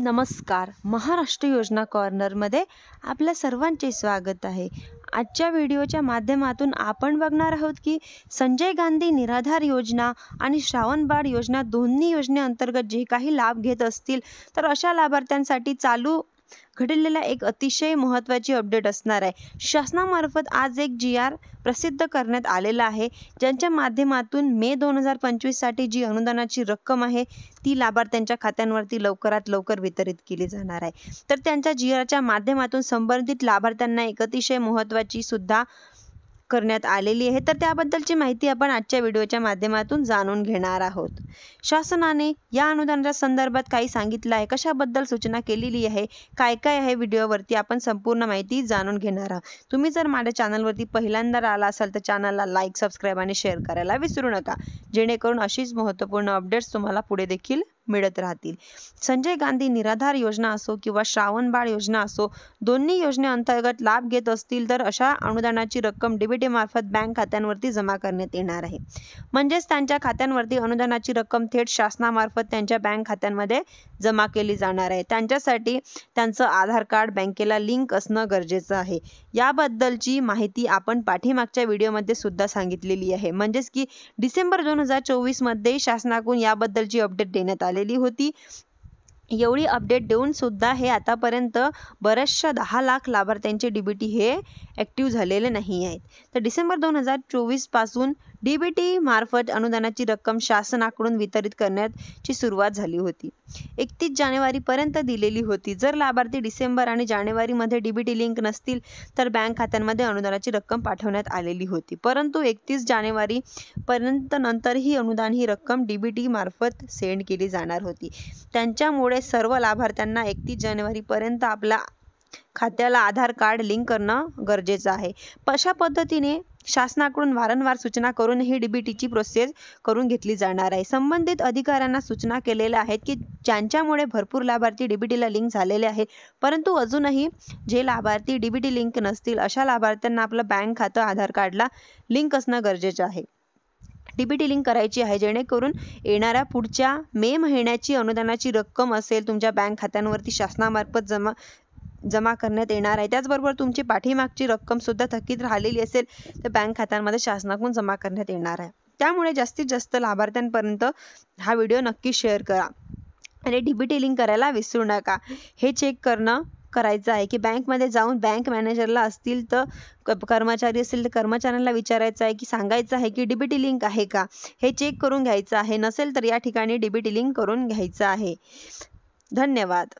नमस्कार. महाराष्ट्र योजना कॉर्नरमध्ये आपल्या सर्वांचे स्वागत आहे. आजच्या व्हिडिओच्या माध्यमातून आपण बघणार आहोत की संजय गांधी निराधार योजना आणि श्रावणबाळ योजना दोन्ही योजनेअंतर्गत जे काही लाभ घेत असतील तर अशा लाभार्थ्यांसाठी चालू घडलेला एक अतिशय महत्त्वाची अपडेट असणार आहे. शासनामार्फत आज एक GR प्रसिद्ध करण्यात आलेला आहे, ज्यांच्या माध्यमातून मे 2025 साठी जी अनुदानाची रक्कम आहे ती लाभार्थ्यांच्या खात्यांवरती लवकरात लवकर वितरित केली जाणार आहे. तर त्यांच्या GRच्या माध्यमातून संबंधित लाभार्थ्यांना एक अतिशय महत्त्वाची सुद्धा करण्यात आलेली आहे. तर त्याबद्दलची माहिती आपण आजच्या व्हिडिओच्या माध्यमातून जाणून घेणार आहोत. शासनाने या अनुदानाच्या संदर्भात काही सांगितलं आहे, कशाबद्दल सूचना केलेली आहे, काय काय आहे, व्हिडिओवरती आपण संपूर्ण माहिती जाणून घेणार आहोत. तुम्ही जर माझ्या चॅनलवरती पहिल्यांदा आला असाल तर चॅनलला लाईक, सबस्क्राईब आणि शेअर करायला विसरू नका, जेणेकरून अशीच महत्त्वपूर्ण अपडेट्स तुम्हाला पुढे देखील मिळत राहतील. संजय गांधी निराधार योजना असो किंवा श्रावणबाळ योजना असो, दोन्ही योजनेअंतर्गत लाभ घेत असतील तर अशा अनुदानाची रक्कम DBT मार्फत बँक खात्यांवरती जमा करण्यात येणार आहे. म्हणजेच त्यांच्या खात्यांवरती अनुदानाची रक्कम थेट शासनामार्फत त्यांच्या बँक खात्यांमध्ये जमा केली जाणार आहे. त्यांच्यासाठी त्यांचं आधार कार्ड बँकेला लिंक असणं गरजेचं आहे. याबद्दलची माहिती आपण पाठीमागच्या व्हिडिओमध्ये सुद्धा सांगितलेली आहे. म्हणजेच की डिसेंबर 2024 मध्ये शासनाकडून याबद्दलची अपडेट देण्यात आलेली होती. एवढी अपडेट देऊन सुद्धा हे आतापर्यंत बऱ्याचशा 10 लाख लाभार्थ्यांचे DBT हे ॲक्टिव्ह झालेले नाही आहेत. तर डिसेंबर 2024 पासून DBT मार्फत अनुदानाची रक्कम शासनाकडून वितरित करण्याची सुरुवात झाली होती. 31 जानेवारीपर्यंत दिलेली होती. जर लाभार्थी डिसेंबर आणि जानेवारीमध्ये DBT लिंक नसतील तर बँक खात्यांमध्ये अनुदानाची रक्कम पाठवण्यात आलेली होती. परंतु 31 जानेवारीपर्यंत नंतर ही अनुदान ही रक्कम DBT मार्फत सेंड केली जाणार होती. त्यांच्यामुळे सर्व लाभार्थ्यांना 31 जानेवारीपर्यंत आपल्या खात्याला आधार कार्ड लिंक करणं गरजेचं आहे. अशा पद्धतीने शासनाकडून वारंवार सूचना करून ही DBTची प्रोसेस करून घेतली जाणार आहे. संबंधित अधिकाऱ्यांना सूचना केलेल्या आहेत की ज्यांच्यामुळे भरपूर लाभार्थी DBTला लिंक झालेले आहेत, परंतु अजूनही जे लाभार्थी DBT लिंक नसतील अशा लाभार्थ्यांना आपलं बँक खातं आधार कार्डला लिंक असणं गरजेचं आहे. DBT लिंक करायची आहे, जेणेकरून येणाऱ्या पुढच्या मे महिन्याची अनुदानाची रक्कम असेल तुमच्या बँक खात्यांवरती शासनामार्फत जमा करण्यात येणार आहे. त्याचबरोबर तुमची पाठीमागची रक्कम सुद्धा थकीत राहिलेली असेल तर बँक खात्यांमध्ये शासनाकडून जमा करण्यात येणार आहे. त्यामुळे जास्तीत जास्त लाभार्थ्यांपर्यंत हा व्हिडिओ नक्की शेअर करा आणि DBT लिंक करायला विसरू नका. हे चेक करायचं आहे की बँकमध्ये जाऊन बँक मॅनेजरला असतील तर कर्मचारी असेल तर कर्मचाऱ्यांना विचारायचं आहे की सांगायचं आहे की DBT लिंक आहे का, हे चेक करून घ्यायचं आहे. नसेल तर या ठिकाणी DBT लिंक करून घ्यायचं आहे. धन्यवाद.